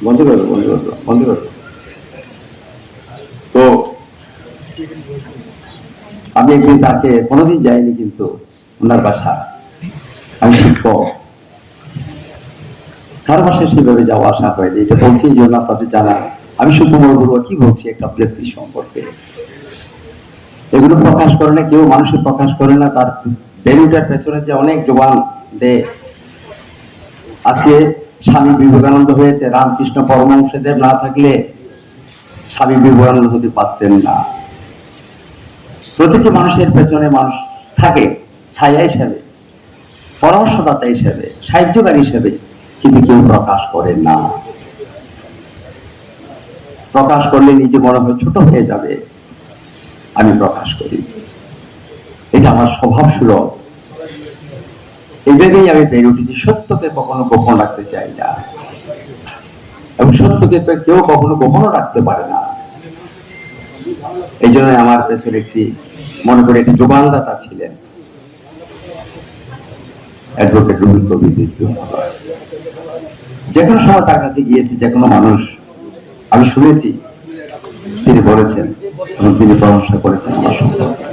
বন্ধ করো, বন্ধ করো, বন্ধ করো। তো আমি একদিন তাকে, কোনোদিন যাইনি কিন্তু ওনার বাসা, আমি শিক্ষক, কারো বাসায় সেভাবে যাওয়া আসা হয়নি। এটা বলছি এই জন্য আপনাদের জানা। আমি সুকুমার বড়ুয়া কি বলছি একটা ব্যক্তি সম্পর্কে, এগুলো প্রকাশ করে না কেউ, মানুষের প্রকাশ করে না। তার বেরুটার পেছনে যে অনেক যোগান দেয়। আজকে স্বামী বিবেকানন্দ হয়েছে, রামকৃষ্ণ পরমহংসদেব না থাকলে স্বামী বিবেকানন্দ হতে পারতেন না। প্রতিটি মানুষের পেছনে মানুষ থাকে ছায়া হিসাবে, পরামর্শদাতা হিসেবে, সাহায্যকারী হিসেবে, কিন্তু কেউ প্রকাশ করে না। প্রকাশ করলে নিজে মনে হয় ছোট হয়ে যাবে, আমি প্রকাশ করি। এটা আমার স্বভাব সুলভ। এভাবেই আমি বেড়ে উঠেছি। সত্যকে কখনো গোপন রাখতে চাই না, এবং সত্যকে কেউ কখনো গোপনও রাখতে পারে না। এই জন্য আমার পেছনে একটি, মনে করি একটি যোগানদাতা ছিলেন অ্যাডভোকেট রুহুল কবির রিজভী মহোদয়। যে কোনো সময় তার কাছে গিয়েছি, যে কোনো মানুষ, আমি শুনেছি তিনি বলেছেন এবং তিনি প্রশংসা করেছেন আমার সম্পর্কে।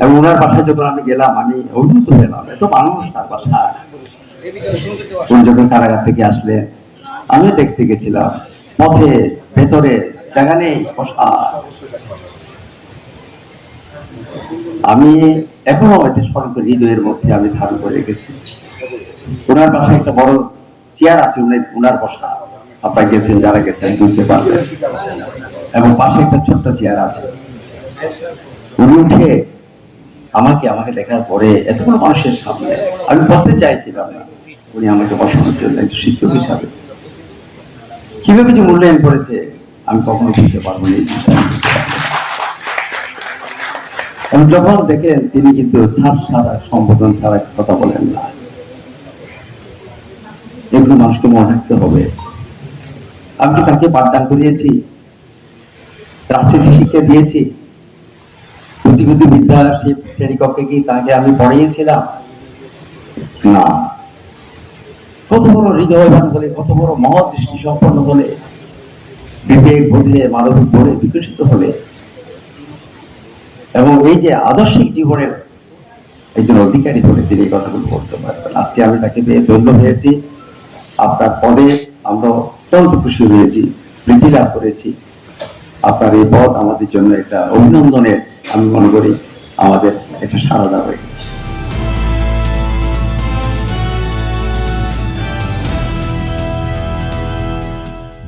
এবং ওনার বাসায় যখন আমি গেলাম, আমি অভিভূত হলাম, এত মানুষ তার বাসায়। উনি যখন কারাগার থেকে আসলেন, আমিও দেখতে গেছিলাম, পথে ভেতরে জায়গা নেই বসা। আমি এখনো এটা স্মরণ করি, হৃদয়ের মধ্যে আমি ধারণ করে রেখেছি। ওনার বাসায় একটা বড় চেয়ার আছে, ওনার বসা। আপনারা গেছেন, যারা গেছেন বুঝতে পারবেন। এবং পাশে একটা ছোট্ট চেয়ার আছে। উনি উঠে আমাকে দেখার পরে এতগুলো মানুষের সামনে, আমি বসতে চাইছিলাম না, উনি আমাকে বসানোর জন্য একজন শিক্ষক হিসাবে কিভাবে যে মূল্যায়ন করেছে আমি কখনো বুঝতে পারবো না এই বিষয়ে। এবং যখন দেখেন তিনি কিন্তু স্যার ছাড়া, সম্বোধন ছাড়া কথা বলেন না। এগুলো মানুষকে মনে রাখতে হবে। আমি কি তাকে পাঠদান করিয়েছি, রাজনীতি শিক্ষা দিয়েছি, পুঁথিগত বিদ্যার সেই শ্রেণীকক্ষে কি তাকে আমি পড়িয়েছিলাম? না। কত বড় হৃদয়বান হলে, কত বড় মহৎ দৃষ্টি সম্পন্ন হলে, বিবেক বোধে, মানবিক বোধে বিকশিত হলে, এবং এই যে আদর্শিক জীবনের একজন অধিকারী হলে তিনি এই কথাগুলো বলতে পারবেন। আজকে আমি তাকে পেয়ে ধন্য হয়েছি। আপনার পদে আমরা অত্যন্ত খুশি হয়েছি, প্রীতি লাভ করেছি। আপনার এই পদ আমাদের জন্য একটা অভিনন্দনের, আমি মনে করি আমাদের একটা সাড়া দেবে।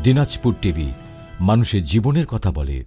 দিনাজপুর টিভি, মানুষের জীবনের কথা বলে।